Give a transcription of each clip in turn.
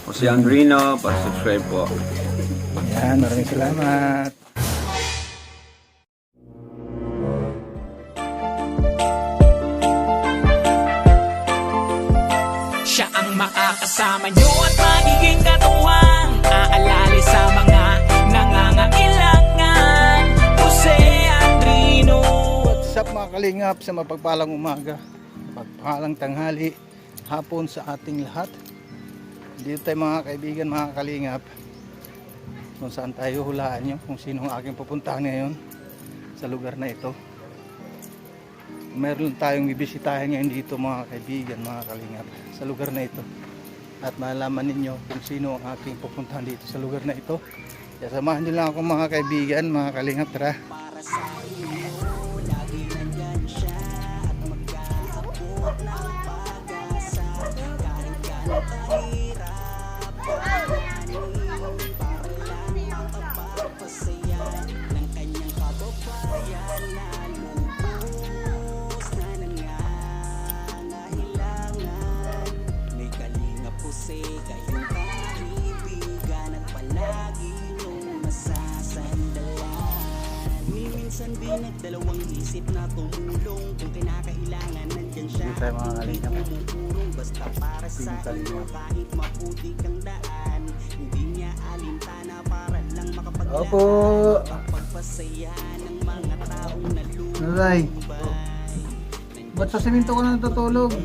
Si Andrino, subscribe po. Yan, maraming salamat. Siya ang makakasama nyo at magiging katuwang aalali sa mga nangangailangan. Jose Andrino. What's up mga kalingap, sa mapagpalang umaga, mapagpalang tanghali, hapon sa ating lahat. Dito tayo mga kaibigan, mga kalingap, kung saan tayo, hulaan nyo kung sino ang aking pupuntahan ngayon sa lugar na ito. Meron tayong bibisitahin ngayon dito mga kaibigan, mga kalingap, sa lugar na ito. At malalaman ninyo kung sino ang aking pupuntahan dito sa lugar na ito. Kaya samahan nyo lang ako mga kaibigan, mga kalingap, tara. Para sa iyo, lagi nandyan siya at magkakapot ng pag-asa. Kahit kahit hirap, pagkanin, para lang makapagpasaya ng kanyang kababayan na lubos na nangangailangan. May kalinga po sa kayong kaibigan at palagi niyong masasandalan. Minsan binagdalawang isip na tumulong kung kinakailangan nandyan siya. Hindi tayo mga kalingap. Tumutulong basta para sa inyo kahit maputi kang daan. Hindi niya alintana para lang makapaglaro. Opo. Pagpasaya ng mga taong nalulubay. Naray, ba't sa simento ka na natutulog?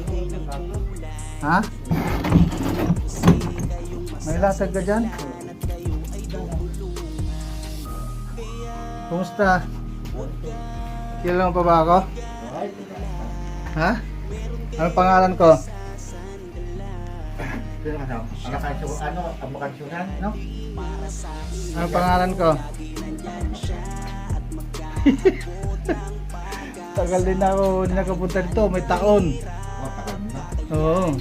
Ha? May lasag ka dyan? Kumusta? Kilala mo pa ba ako? Ha? Ano pangalan ko? No? Ano pangalan ko? Tagal din ako, hindi nakapunta dito, may taon. Oo,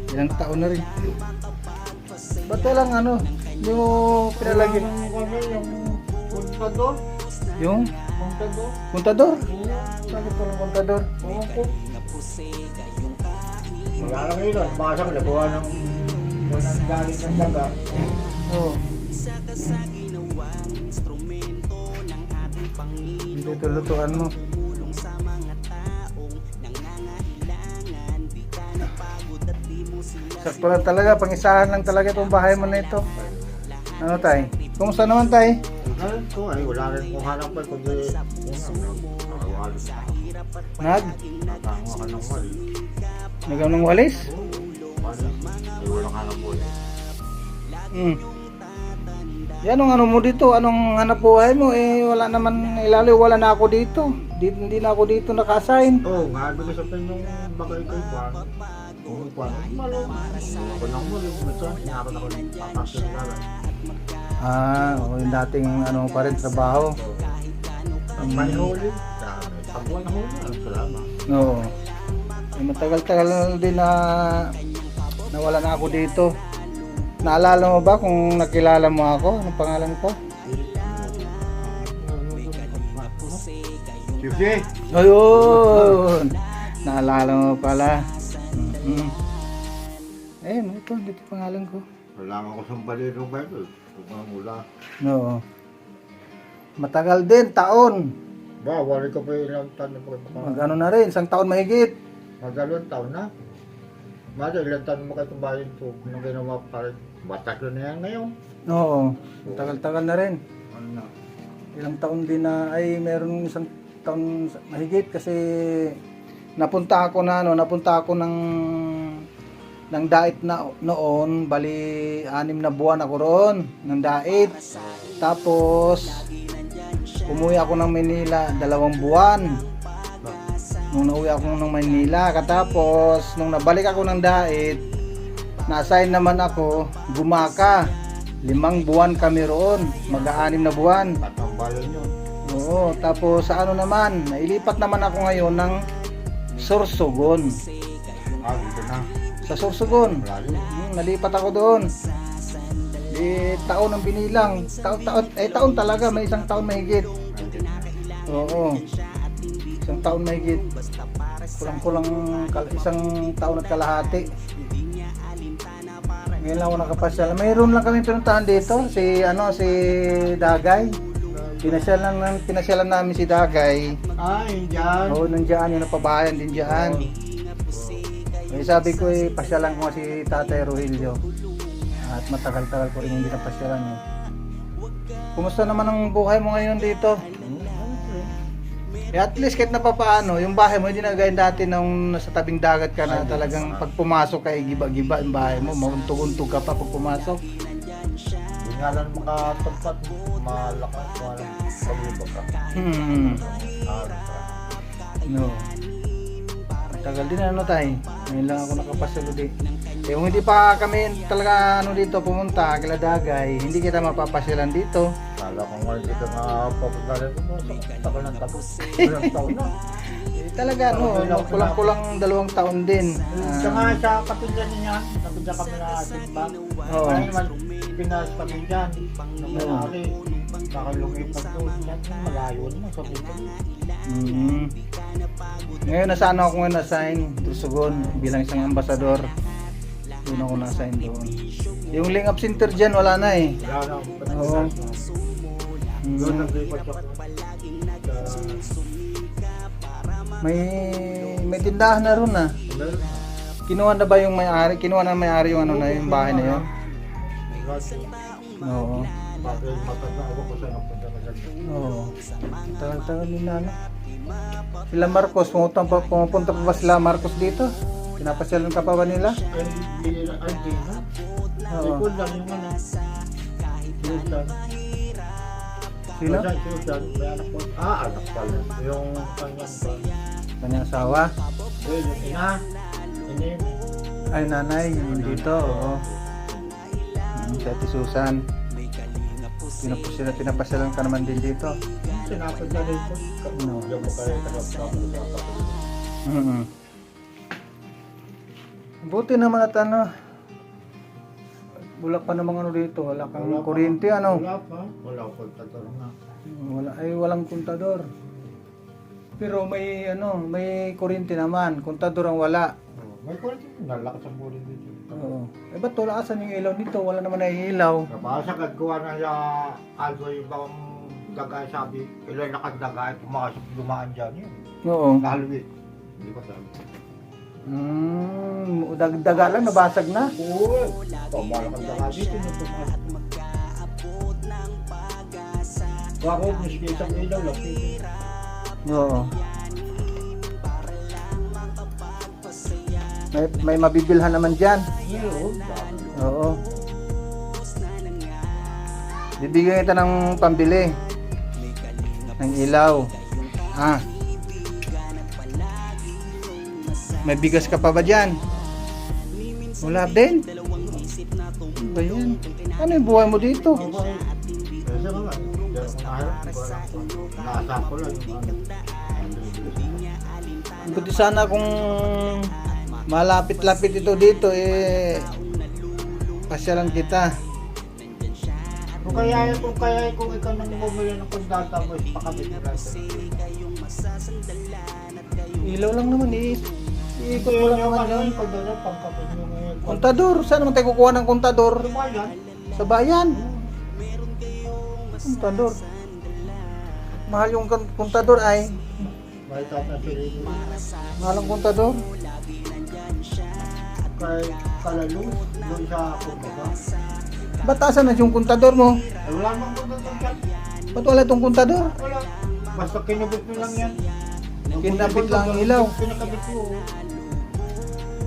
ilang taon na rin. Ba't walang ano, hindi mo pinalagyan? Yung? Kontador? Bakit walang kontador? Wala lang yun, baka sa nagawa ng galing ng daga. Oo. Sa ginawang instrumento ng ating Panginoon. Hindi tulutuan mo. Tulong sa mga taong nangangailangan. Di ka napagod at di mo sila. Sakto lang talaga, pangisahan lang talaga itong bahay mo na ito. Ano tay? Kumusta naman tay? Ngayon ko ay wala rin kung hanap pa kundi Nag? nakawa ka ng wali. Nagam ng walis? Ay walang hanap po eh. Yan ang ano mo dito, anong hanap buhay mo eh, wala naman, ilalo wala na ako dito. Hindi na ako dito naka-assign. Oo nga, doon sa yung bagay ko ba? Oo ba? Malo. Ako nang muli, minsan sinakot ako ng papasyon na lang. Yung dating ano pa rin trabaho. Ang manihuli, dami. Pagbuwan na huli, ang salamat. Oo. Eh, matagal-tagal din na nawala na ako dito. Naalala mo ba kung nakilala mo ako? Anong pangalan ko? Sige! Ayun! Naalala mo pala. Ayun, dito pangalan ko. Wala nga ako sa balero ba ito? Mula. Oo. Matagal din, taon. Ba, wali ka pa ilang taon na pa. Magano na rin, isang taon mahigit. Magalon taon na. Mada, ilang taon mo kayo bayan ito. Nung ginawa pa rin. Batak na yan ngayon. Oo, tagal-tagal na rin. Ano na? Ilang taon din na, ay meron isang taon mahigit kasi napunta ako ng dait na noon, bali 6 na buwan ako roon ng dait. Tapos umuwi ako ng Manila 2 buwan. Nung nauwi ako ng Manila, katapos nung nabalik ako ng dait, na-assign naman ako Gumaka. 5 buwan kami roon, mag-6 na buwan. Batang bayan yun. Oo, tapos sa ano naman, nailipat naman ako ngayon ng Sorsogon. Dito na. Sa Sorsogon. Malayo. Nalipat ako doon. Taon ang binilang. Taon talaga, may isang taon mahigit. Oo. Isang taon mahigit. Kulang-kulang isang taon at kalahati. Ngayon lang ako nakapasyal. Mayroon lang kami pinuntahan dito, si Dagay. Pinasyalan namin si Dagay. Indian. Oo, nandiyan yung napabayan din diyan. Eh, sabi ko pasyalan ko nga si Tatay Rogelio. At matagal-tagal ko rin hindi napasyalan eh. Kumusta naman ang buhay mo ngayon dito? At least kahit na papaano, yung bahay mo hindi na gaya dati nung nasa tabing dagat ka na talagang pag pumasok ka giba-giba yung bahay mo, mauntog-untog ka pa pag pumasok. Hindi nga lang makatagpat, malakas, walang pag-ibag ka. No. Tagal din tayo. Ngayon lang ako nakapasyal ulit. Eh, kung hindi pa kami talaga dito pumunta, kila Dagay, hindi kita mapapasyalan dito. Kala ko nga dito nga papunta dito, tagal ng tagal. Ilang taon na. Eh, talaga kulang-kulang 2 taon din. Siya nga sa kapilyan niya, napilya kami na simbang. Oo. Kaya naman, pinas kami dyan. Nung nangyari, baka lumipat doon. Malayo naman sa dito. Ngayon nasa ako ngayon na-assign Tusugon bilang isang ambasador. Doon ako na-assign doon. Yung link up center dyan wala na eh. Wala na. Oo. Doon naglipat ako. May tindahan na ron ah. Kinuha na ba yung may-ari? Kinuha na may-ari yung yung bahay na yun? Oo. Bakit matanda ako kung saan napunta ka dyan. Oo. Tagal-tagal nila Sila Marcos, pumupunta pa ba sila Marcos dito? Pinapasyalan ka pa ba nila? Hindi na. Oo. Likod lang yung ano. Sultan. Sino? Sultan. May anak ko. Anak pala. Yung kanyang ba? Kanyang asawa? Yung ina. Ini. Ay, nanay, yung dito, oo. Si Ate Susan. Pinapasyalan ka naman din dito. Sinapad na rin po. No. Yung mo kayo tagapagpapalito. Buti naman at wala pa namang dito, wala kang kuryente Wala pa. Wala ko tatanong na. Walang kontador. Pero may kuryente naman, kontador ang wala. May kulit nalakas ang bulit dito. Oo. Eh ba't wala asan yung ilaw dito? Wala naman na ilaw. Nabasa kagawa na siya algo yung bang daga sabi. Ilan nakadaga ay pumasok dumaan dyan yun. Oo. Nahalwit. Hindi ko sabi. Daga lang, nabasag na. Oo. Pumalak ang daga dito na pumasok. Bako, miski isang ilaw lang. Oo. May mabibilhan naman dyan. Oo. Bibigyan kita ng pambili. Ng ilaw. May bigas ka pa ba dyan? Wala din. Ano ba yan? Ano yung buhay mo dito? Kasi mga, nasa ko lang yung Buti sana kung malapit-lapit ito dito pasyalan kita. kung ikaw nang bumili ng kondata mo, pakabit mo lang. Ilaw lang naman iikot mo lang naman yun. Kondata, pangkapit mo ngayon. Kontador, saan naman tayo kukuha ng kontador? Lumayan. Sa bayan. Kontador. Mahal yung kontador ay. May tatansirin mo. Mahal ang kontador. Kay Kalalus, doon sa kumbaga. Ba't asan na yung kontador mo? Ay, wala namang kondata dyan. Ba't wala itong kontador? Wala. Basta kinabit mo lang yan. Kinabit lang ang ilaw. Pinakabit mo.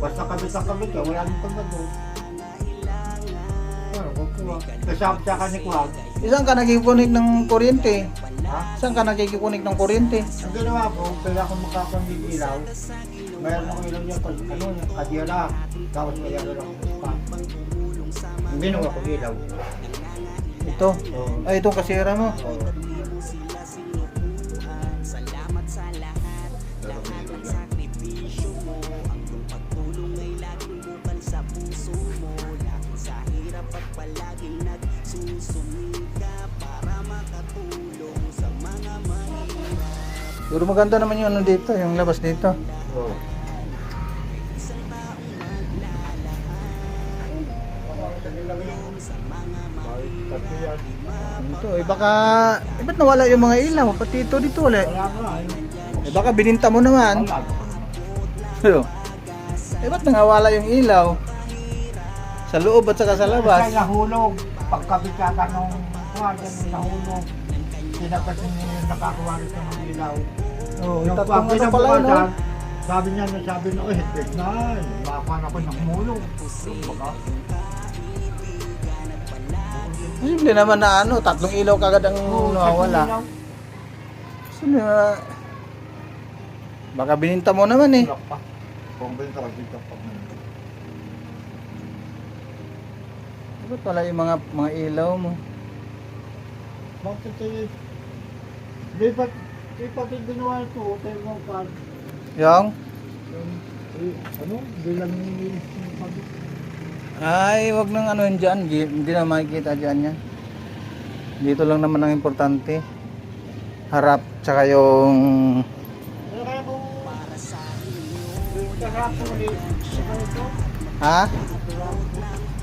Basta kabit ang kabit ka, wala nang kondador. Ano, kukuha. Kasama siya ka ni Kuwag. Isang ka nakikikunik ng kuryente? Ha? Saan ka nakikikunik ng kuryente? Ang ginawa ko, kaya ako makakundi ilaw. Mayroon akong ilaw niya, kadira. Tapos mayroon ako sa spam. Ang ginawa ko ilaw. Ito. Oo. Ay, itong kasira mo. Oo. Pero maganda naman yung dito, yung labas dito. Oo. nila yung kahit kasi yan. Ito, baka, ba't nawala yung mga ilaw? Pati ito dito ulit. Wala nga Baka bininta mo naman. Wala. Ba't nawala yung ilaw? Sa loob at saka sa labas. Kasi nahulog. Pagkabit yata nung nahulog. Sinapasin niya yung nakakuha rito ng ilaw. Oh, Yung tatlong pag ano pala yun, no? pinabukasan, sabi niya, headbed na. Makakuha ako ng mulog. Baka. Simple naman na ano, tatlong ilaw kagad ang nawawala. ilaw. Simple na. Baka bininta mo naman eh. Wala pa. Kung ba yung tawag dito pag Ba't wala yung mga ilaw mo? bakit eh? Lipat yung ginawa ito. Hotel mo pa. Yung? Ano? Bilang Ay, wag nang ano yun dyan. Hindi na makikita dyan yan. Dito lang naman ang importante. Harap, tsaka yung... Ano kaya kung kahapon ulit? Ha?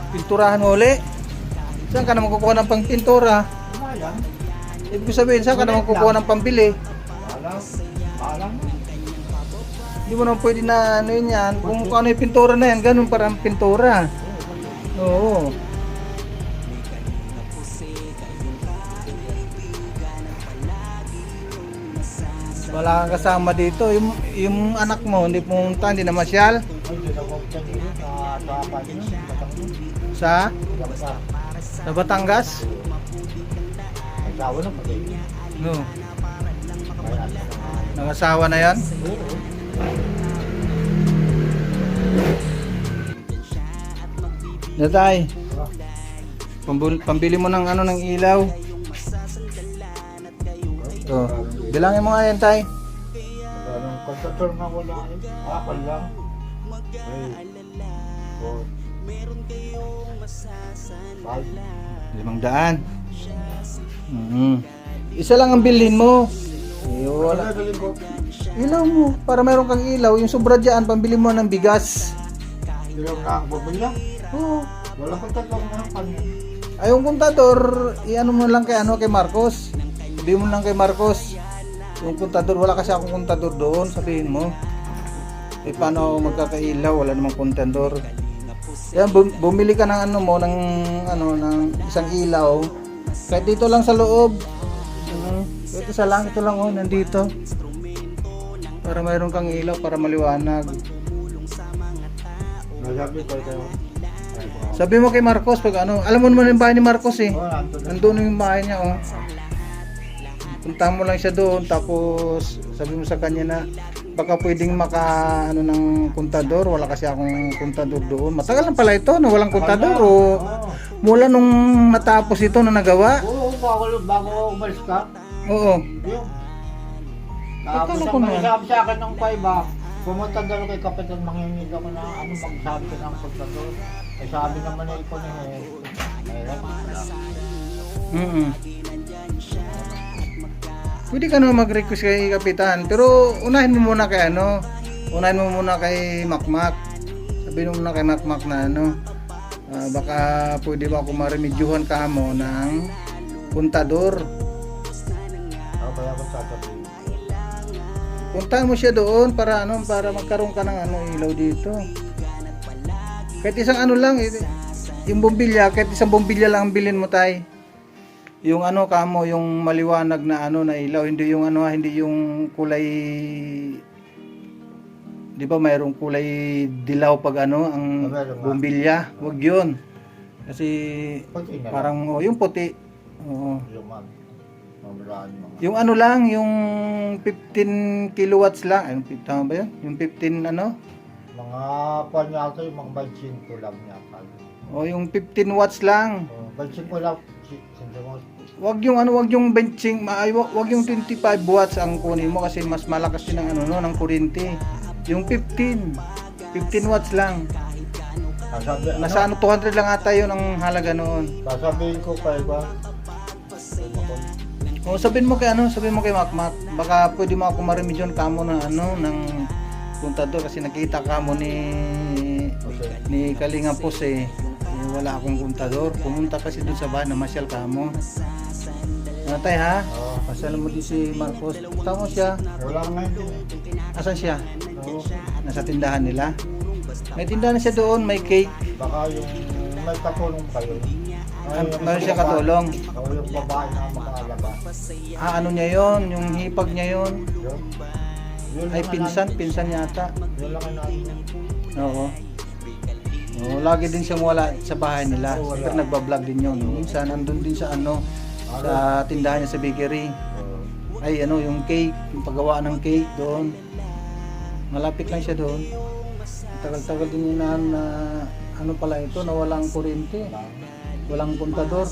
Pinturahan mo uli? Saan ka naman kukuha ng pang pintura? Ayan. Ibig sabihin, saan ka naman kukuha ng pambili? Alam. Hindi mo naman pwede na ano yun yan. Kung ano yung pintura na yan, ganun parang pintura. Oo. Wala kang kasama dito. Yung anak mo, hindi pumunta, hindi na masyal. Ay, dinawag ka nila sa Pagino. Sa? Sa Batangas? Asawa na pati. No. Nangasawa na yan? Natay, pambili mo ng ano ng ilaw. Ito. Bilangin mo nga yan, tay. Anong kontrator na wala eh. Ako lang. Ay. Oh. 500. Isa lang ang bilhin mo. Wala. Ilaw mo. Para meron kang ilaw. Yung sobra dyan, pambili mo ng bigas. Dilaw na ang bumila. Oo. Wala kontrator na ang kanya. Ay, yung kontador, i-ano mo lang kay Marcos. Sabihin mo lang kay Marcos. Yung kontador, wala kasi akong kontador doon, sabihin mo. Eh, paano ako magkakailaw? Wala namang kontador. Kaya bumili ka ng ng isang ilaw. Kahit dito lang sa loob. Kahit isa lang, ito lang nandito. Para mayroon kang ilaw, para maliwanag. Nasabi ko ito. Sabi mo kay Marcos, pag alam mo naman yung bahay ni Marcos eh. Oh, nandun na. Nandun yung bahay niya, oh. Punta mo lang siya doon, tapos sabi mo sa kanya na baka pwedeng ng kontador. Wala kasi akong kontador doon. Matagal na pala ito na walang kontador o mula nung natapos ito na nagawa. Oo, bago umalis ka. Oo. Yung. Akala Tapos ko ang na. sabi sa akin ng Paiba, pumunta daw kay Kapitan, mangingig ako na magsabi ko ng kontador. Eh sabi naman na ikaw ni Pwede ka naman mag-request kay Kapitan, pero unahin mo muna kay Makmak. Sabihin mo muna kay Makmak na baka pwede ba ako maremedyohan ka mo ng kontador. Kaya ako sasabihin. Puntahan mo siya doon para para magkaroon ka ng ilaw dito. Kahit isang lang, yung bombilya, kahit isang bombilya lang ang bilhin mo, tay. Yung kamo, yung maliwanag na na ilaw, hindi yung hindi yung kulay, 'di ba mayroong kulay dilaw pag ang bombilya, wag 'yun. Kasi Puti na lang. parang yung puti. Oo. Yung Yung lang, yung 15 kilowatts lang. Ayun, tama ba 'yun? Yung 15 mga panyata yung mga 25 lang yata. O yung 15 watts lang. 25 lang. Wag yung benching, wag yung 25 watts ang kunin mo kasi mas malakas din ang ng kuryente. Yung 15 watts lang. Nasa 200 lang ata 'yon ang halaga noon. Sasabihin ko kay ba? O sabihin mo kay Makmak, baka pwede mo ako maremedyon kamo ng kontador kasi nakita kamo ni Kalinga Pos eh. wala akong kontador. Pumunta kasi doon sa bahay na masyal ka mo. Ano tay ha? Oo. Pasal mo di si Marcos. Tama siya. Wala ka ngayon din eh. Asan siya? Oo. Nasa tindahan nila. May tindahan siya doon, may cake. Baka yung may katulong kayo. Meron siya katulong. O yung babae na makalabas. Ano niya yon? Yung hipag niya yon? Yun. Yun Ay lang pinsan yata. Yun lang ang namin. Oo. Oo, lagi din siyang wala sa bahay nila. Oo, wala. Pero nagbablog din yun. Minsan nandun din sa sa tindahan niya sa bakery. Ay yung cake, yung paggawa ng cake doon. Malapit lang siya doon. Tagal-tagal din yun na pala ito, na walang kuryente. Walang kontador.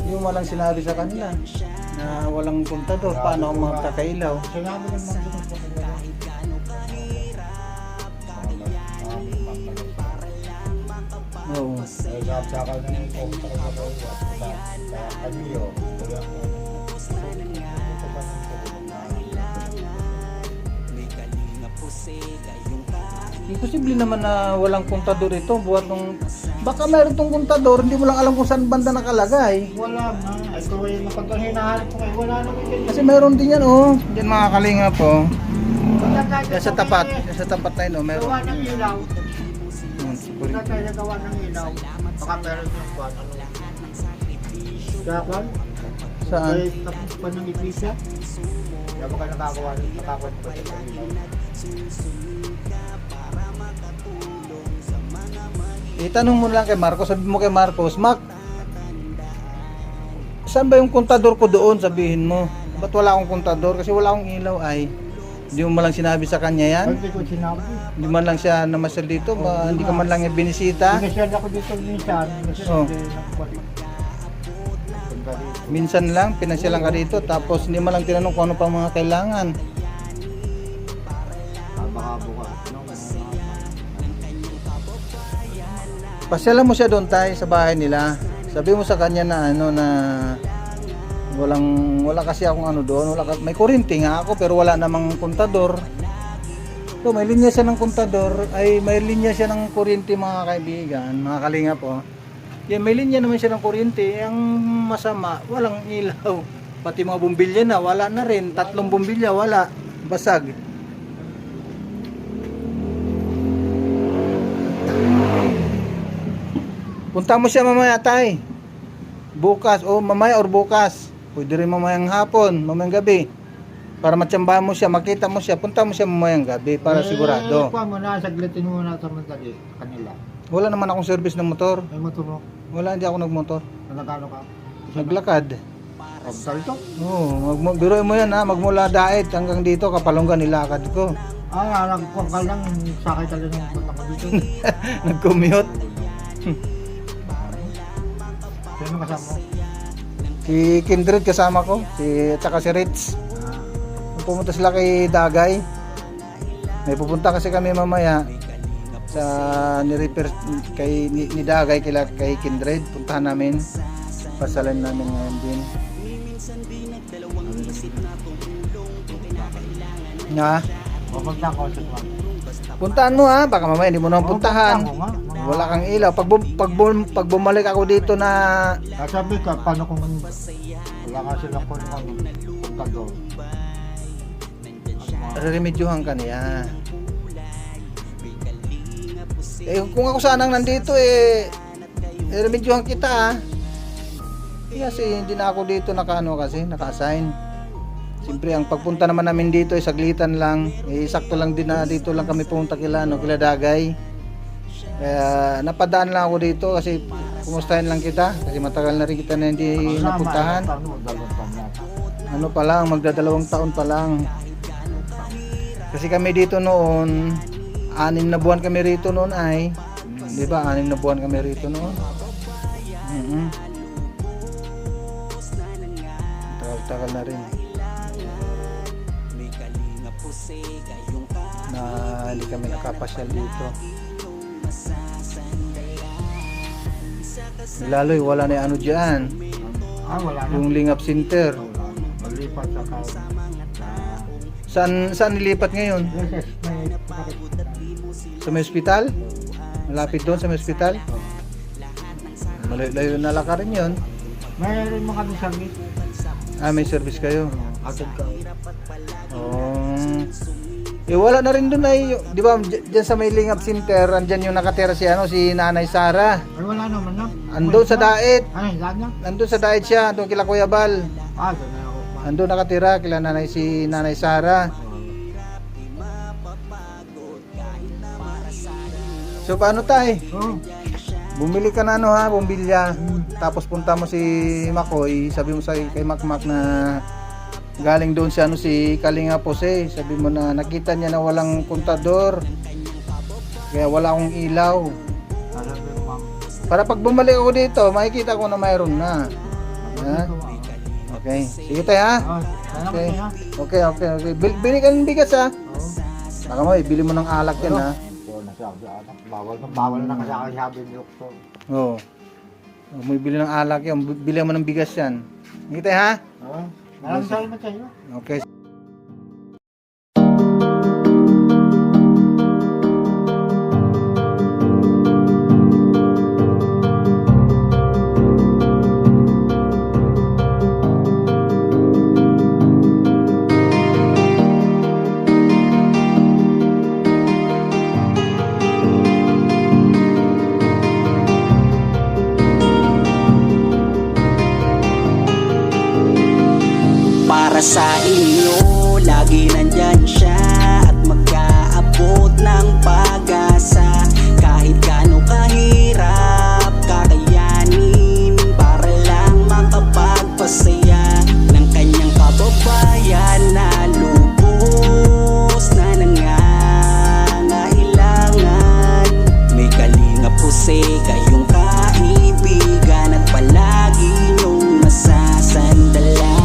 Yung walang sinabi sa kanila na walang kontador, paano ang magkakailaw? Sinabi ng mga doon po kanila. Oo. Ay, sa akin na yung kong sa kanila daw. Kaya kaniyo. Kaya ako. Ito ba ng Imposible naman na walang kontador ito. Buhat nung... Baka mayroon tong kontador, hindi mo lang alam kung saan banda nakalagay. wala na. Ay, ito yung napagkang hinahanap ko kayo. Wala naman din. Kasi mayroon din yan Diyan mga kalinga po. Yan sa tapat. Yan sa tapat na yun meron. Gawa ng ilaw. Siguro. Wala tayo gawa ng ilaw. Baka meron yung kwan. Kaya kwan? Saan? Ay, tapos pa ng iglesia. Kaya baka nakakawa pa sa ilaw. Itanong mo lang kay Marcos, sabi mo kay Marcos, Mac, saan ba yung kontador ko doon? Sabihin mo. Ba't wala akong kontador? Kasi wala akong ilaw ay. Hindi mo man lang sinabi sa kanya yan. Hindi ko sinabi. Hindi man lang siya namasyal dito. Hindi ka man lang yung binisita. Pinasyal ako dito minsan. Oh. Kasi Minsan lang, pinasyalan ka dito. Tapos hindi man lang tinanong kung ano pa mga kailangan. baka bukas. Pasyalan mo siya doon tayo sa bahay nila. Sabi mo sa kanya na na wala kasi akong doon, may kuryente nga ako pero wala namang kontador. So may linya siya ng kontador, may linya siya ng kuryente mga kaibigan, mga kalinga po. Yan, may linya naman siya ng kuryente. Ang masama, walang ilaw. Pati mga bumbilya na, wala na rin. 3 bumbilya, wala. Basag. Punta mo siya mamaya tay. Bukas o mamaya or bukas. Pwede rin mamayang hapon, mamayang gabi. Para matsambahan mo siya, makita mo siya, punta mo siya mamayang gabi para sigurado. Kuha mo na, saglitin mo na sa mandali kanila. Wala naman akong service ng motor. May motor mo. Wala, hindi ako nagmotor. Nagkano ka? Naglakad. Pagkal ito? Oo, biruin mo yan ha, magmula Daet hanggang dito, Kapalongga nilakad ko. Nagpangkal lang, sakay talaga ng punta ko dito. Nag-commute. Sino kasama mo? Si Kindred kasama ko, tsaka si Ritz. Pumunta sila kay Dagay. May pupunta kasi kami mamaya sa ni-repair ni Dagay kay Kindred. Puntahan namin. Pasalan namin ngayon din. Nga. Pumunta ko sa mga. Puntahan mo ha, baka mamaya hindi mo naman puntahan. Wala kang ilaw. Pag bumalik ako dito na Sabi ka, paano kung wala ka sila kung punta doon? remedyohan ka niya. Kung ako sanang nandito remedyohan kita ha. Kasi hindi na ako dito naka-assign. Siyempre ang pagpunta naman namin dito ay saglitan lang. Sakto lang din na dito lang kami pumunta kila Dagay. Kaya napadaan lang ako dito kasi kumustahin lang kita kasi matagal na rin kita na hindi napuntahan. Ano pa lang, magdadalawang taon pa lang. Kasi kami dito noon, 6 na buwan kami rito noon ay. Di ba? 6 na buwan kami rito noon. Tagal na rin. Na hindi kami nakapasyal dito. Lalo'y wala na dyan. Wala na. Yung Lingap Center. Malipat sa kao. Saan nilipat ngayon? Sa may ospital? Malapit doon sa may ospital? Malayo na laka rin yun. Mayroon mga kami service. May service kayo. Atod ka. Wala na rin doon ay, di ba, dyan sa may Lingap Center, andyan yung nakatira si Nanay Sara. Ay, wala naman na. Andun sa Dait. Ay, lahat na. Andun sa Dait siya, andun kila Kuya Bal. Doon na ako. Andun nakatira kila Nanay Sara. So paano tay? Oo. Bumili ka na bumbilya. Tapos punta mo si Makoy, sabi mo sa kay Makmak na galing doon si Kalinga Pose. Sabi mo na nakita niya na walang kontador. Kaya wala akong ilaw. Alam mo, ma'am. Para pag bumalik ako dito, makikita ko na mayroon na. Ha? Okay. Sige tayo ha. Salamat Okay. ha. Okay. Bili ka ng bigas ha. Oo. Baka mo, bili mo ng alak yan ha. Oo, nasabi anak. Bawal na kasi ako sabi ni doktor. Oo. May bili ng alak yan. Bili mo ng bigas yan. Sige tayo ha. Oo. Maraming salamat sa inyo. Okay. Para sa inyo, lagi nandyan siya at mag-aabot ng pag-asa. Kahit gaano kahirap, kakayanin para lang makapagpasaya ng kanyang kababayan na lubos na nangangailangan. May Kalinga Pose, kayong kaibigan at palagi niyong masasandalan.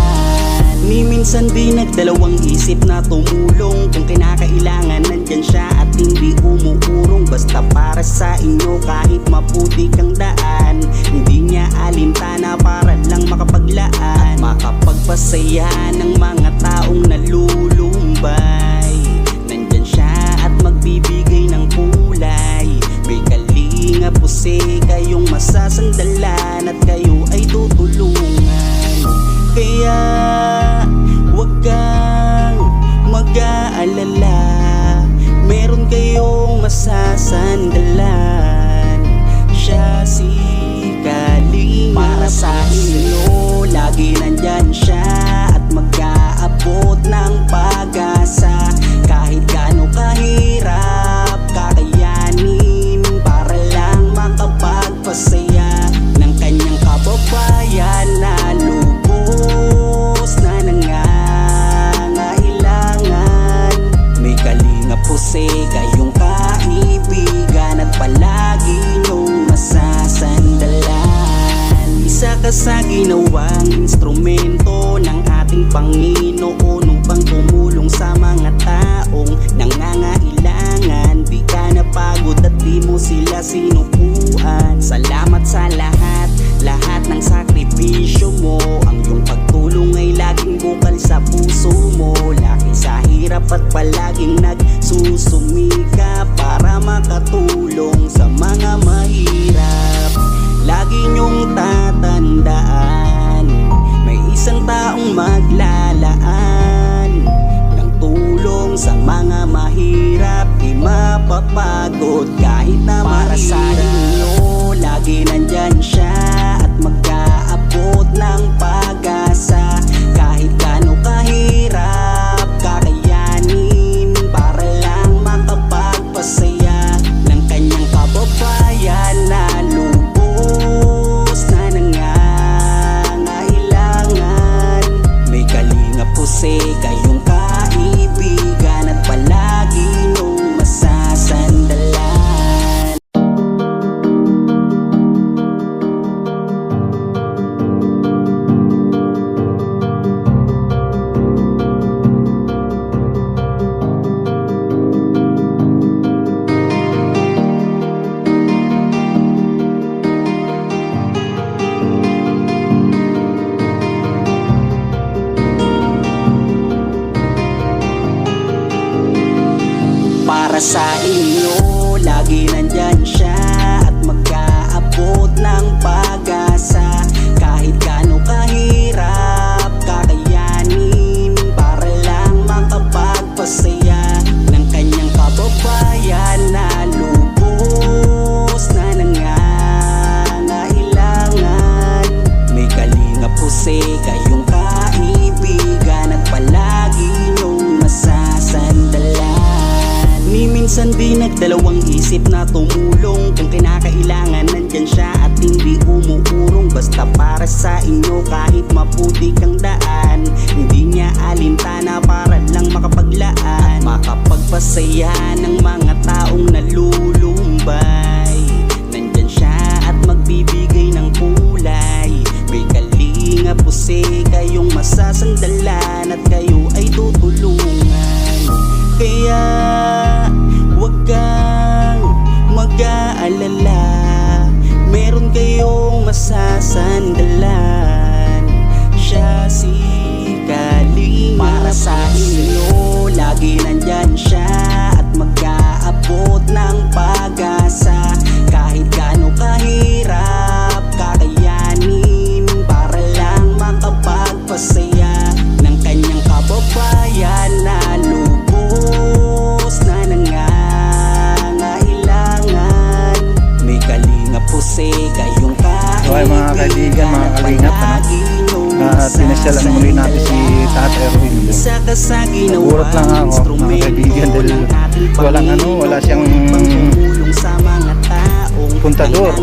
Ni minsan di nagdalawang isip na tumulong. Kung kinakailangan nandyan siya at hindi umuurong. Basta para sa inyo kahit maputi kang daan. Hindi niya alintana para lang makapaglaan at makapagpasaya ng mga taong nalulumbay. Nandyan siya at magbibigay ng kulay. May Kalinga Pose, kayong masasandalan at kayo ay tutulungan. Kaya huwag kang mag-aalala, meron kayong masasandalan. Siya si Kalinga. Para sa inyo, lagi nandyan siya at mag-aabot ng pag-asa. Kahit gaano kahirap, kakayanin para lang makapagpasaya ng kanyang kababayan na lubos na nangangailangan. May Kalinga Pose, kayong kaibigan at palagi niyong masasandalan. Isa ka sa ginawang instrumento ng ating Panginoon upang tumulong sa mga taong nangangailangan. Di ka napagod at di mo sila sinupuan. Salamat sa lahat ng sakripisyo mo. Ang iyong pagtulong ay laging bukal sa puso mo. Laki sa hirap at palaging nagsusumika para makatulong sa mga mahirap. Lagi niyong tatandaan, may isang taong maglalaan ng tulong sa mga mahirap. Di mapapagod kahit na para sa inyo, lagi nandyan siya at mag-aabot ng pag-asa. Kahit gaano kahirap, kakayanin para lang makapagpasaya ng kanyang kababayan na lubos na nangangailangan. May Kalinga Pose, kayong kaibigan at palagi niyong masasandalan. Para sa inyo, lagi nandyan siya at mag-aabot ng pag pag-asa. Kahit gaano kahirap kakayanin para lang makapagpasaya ng kanyang kababayan na lubos na nangangailangan. May Kalingap Jose kayong kaibigan at palagi niyong masasandalan. Ni minsan di nagdalawang isip na tumulong, kung kinakailangan nandyan siya at hindi umuurong. Basta para sa inyo kahit maputik ang daan, hindi niya alintana para lang makapaglaan at makapagpasaya ng mga taong nalulumbay. Nandyan siya at magbibigay ng kulay. May Kalingap Jose kayong masasandalan at kayo ay tutulungan. Kaya huwag kang mag-aalala, meron kayong masasandalan. Siya si Kalingap para sa inyo, lagi nandyan siya at mag-aabot ng pag-asa. Kahit gaano kahirap kakayanin para lang makapagpasaya ng kanyang kababayan na lubos na nangangailangan. May Kalingap Jose kayong So ay mga kaibigan, mga Kalingap, pinasyalan muli natin si Tatay Rogelio. Nagulat lang ako mga kaibigan dahil wala siyang puntador.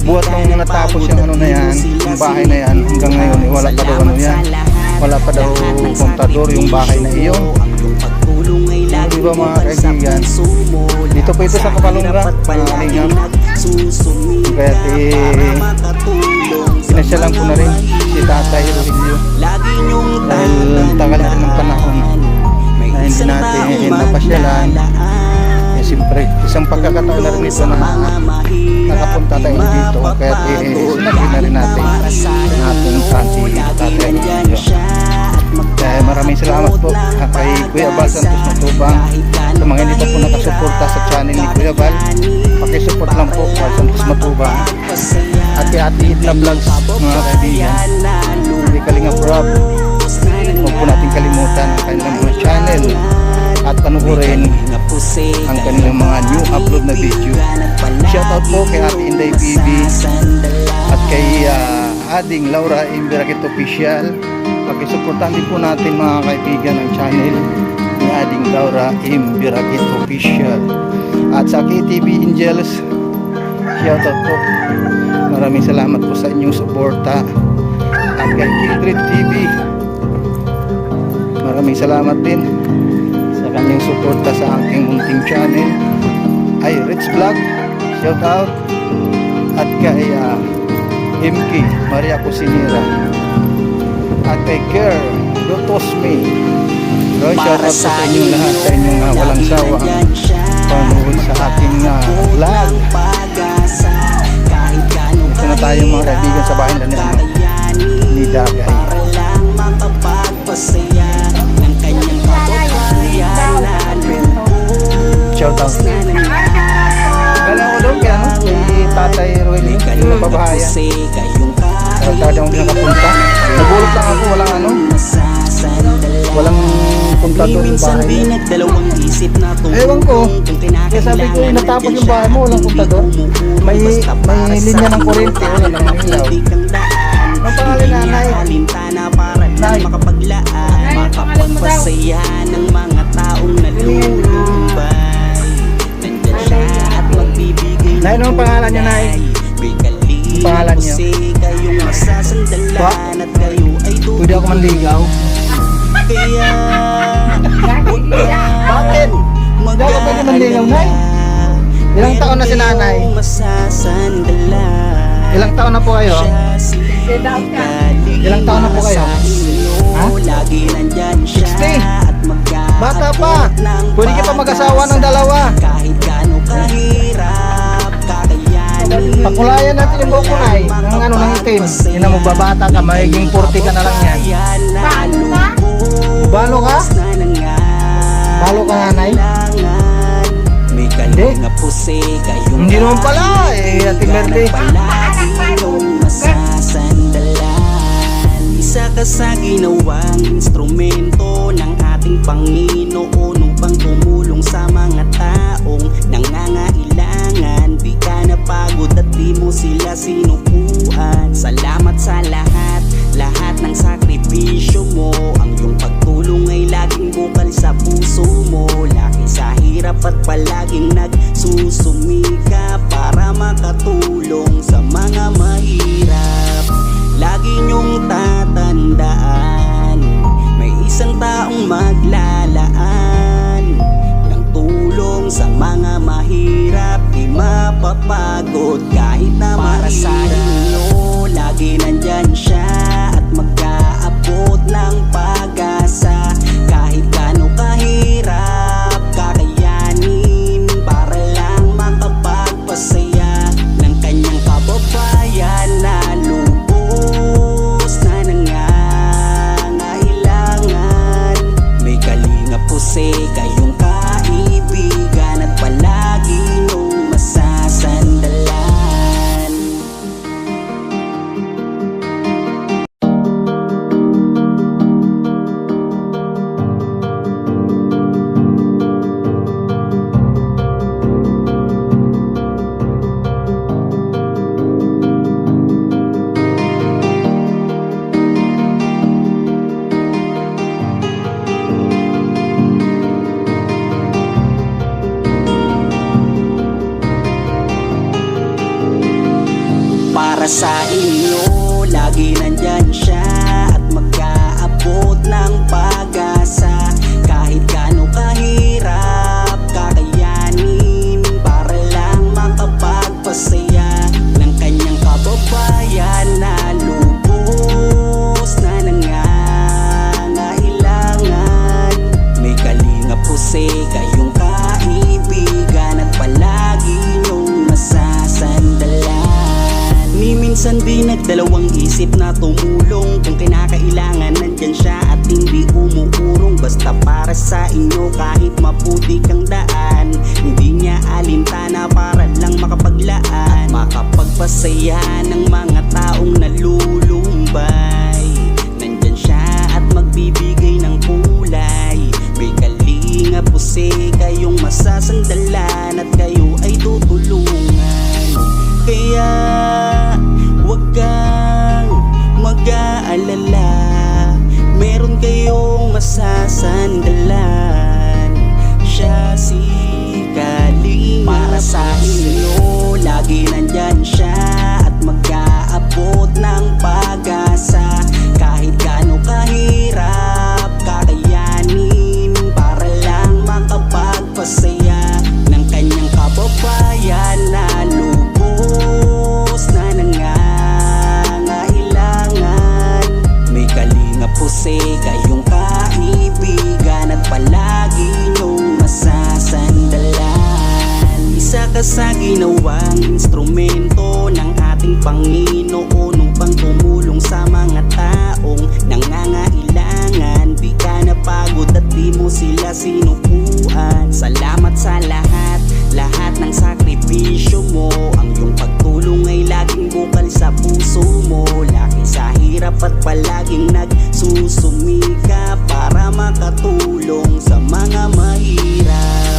Buhat nung natapos yung ano na yan, yung bahay na yan, hanggang ngayon wala pa daw ano yan, wala pa daw puntador yung bahay na iyon. Di ba mga kaibigan, dito po ito sa Kapalungga, mga Kalingap. Kaya pinasyalan ko na rin si Tatay Rogelio dahil tagal na ng panahon na hindi natin napasyalan. Eh siyempre, isang pagkakataon na rin ito na nakapunta tayo dito. Kaya sinagin na rin natin ating si Tatay Rogelio. Kaya maraming salamat po kay Kuya Bal Santos Matubang. Sa mga hindi pa po nakasuporta sa channel ni Kuya Bal, pakisupport lang po Bal Santos Matubang. At kay Ate Itna Vlogs, mga kaibigan, hindi Kalingap Rob, huwag po natin kalimutan ang kanilang mga channel at panuorin ang kanilang mga new upload na video. Shoutout po kay Ate Inday PB at kay Ading Laura Imbirakit Official. Pakisuportahan din po natin mga kaibigan ang channel ni Ading Laura Imbirakit Official. At sa KTV Angels, shoutout po. Maraming salamat po sa inyong suporta. At kay Kindred TV, maraming salamat din sa kanyang suporta sa aking munting channel. Ay Rich Vlog, shoutout. At kay MK Maria Cusinera at kay Kerr Dotosme. So, shoutout po sa inyong lahat, sa inyong walang sawang panood sa aking vlog. Ito na tayo mga kaibigan sa bahay na ni Dagay. Shoutout. Gala ko doon kaya kay Tatay Rogelio, yung nababahayan. Talagang nakapunta. Nagulat lang ako, walang punta doon yung bahay niya. Ewan ko, kaya sabi ko, natapos yung bahay mo, walang punta doon. May linya ng kuryente, walang ilaw. Ang pangalan nanay? Nay. Makapagpasaya ng mga taong nalulumbay. Nandyan siya at magbibigay. Nay, ano ang pangalan niya, Nay? Ang pangalan niya? Pwede ako manligaw? Kaya bakit? Hindi ako pwede manligaw, Nay. Ilang taon na si nanay? Ilang taon na po kayo? Ilang taon na po kayo? Ha? 60? Bata pa! Pwede ka pa mag-asawa ng dalawa. Pakulayan natin yung buhok ko, Nay. Ng ano, ng itim. Yun na magbabata ka, magiging 40 ka na lang yan. Balo ka? Balo ka nga, Nay? Hindi. Hindi naman pala, Ate Merde. sila sinupuan. Salamat sa lahat, lahat ng sakripisyo mo. Ang iyong pagtulong ay laging bukal sa puso mo. Laki sa hirap at palaging nagsusumika para makatulong sa mga mahirap. Lagi niyong tatandaan, may isang taong maglalaan ng tulong sa mga mahirap. Di mapapagod kahit na para sa inyo. Lagi nandyan siya at mag-aabot ng pag-asa. Kahit gaano kahirap kakayanin para lang makapagpasaya ng kanyang kababayan na lubos na nangangailangan. May Kalingap Jose kayong kaibigan at palagi niyong masasandalan. Para sa inyo, lagi nandyan siya at mag-aabot ng pag-asa. Kahit gaano kahirap kakayanin para lang makapagpasaya ng kanyang kababayan na lubos na nangangailangan. May Kalingap Jose kayong kaibigan at palagi niyong masasandalan. Ni minsan di nagdalawang isip na tumulong. Kung kinakailangan nandyan siya at hindi umuurong. Basta para sa inyo kahit maputi kang daan. Hindi niya alintana para lang makapaglaan, makapagpasaya ng mga taong nalulumbay. Nandyan siya at magbibigay ng kulay. May Kalingap Jose kayong masasandalan at kayo ay tutulungan. Kaya huwag kang mag-aalala, meron kayong masasandalan. Siya si Kalingap. Para sa inyo, lagi nandyan siya at mag-aabot ng pag-asa. Kahit gaano kahirap kakayanin para lang makapagpasaya ng kanyang kababayan na lubos na nangangailangan. May Kalingap Jose kayong kaibigan at palagi niyong masasandalan. Isa ka sa ginawang instrumento ng ating Panginoon upang tumulong sa mga taong nangangailangan. Di ka napagod at di mo sila sinupuan. Salamat sa lahat, lahat ng sakripisyo mo. Ang iyong pagtulong ay laging bukal sa puso mo. Laki sa hirap at palaging nagsusumika para makatulong sa mga mahirap.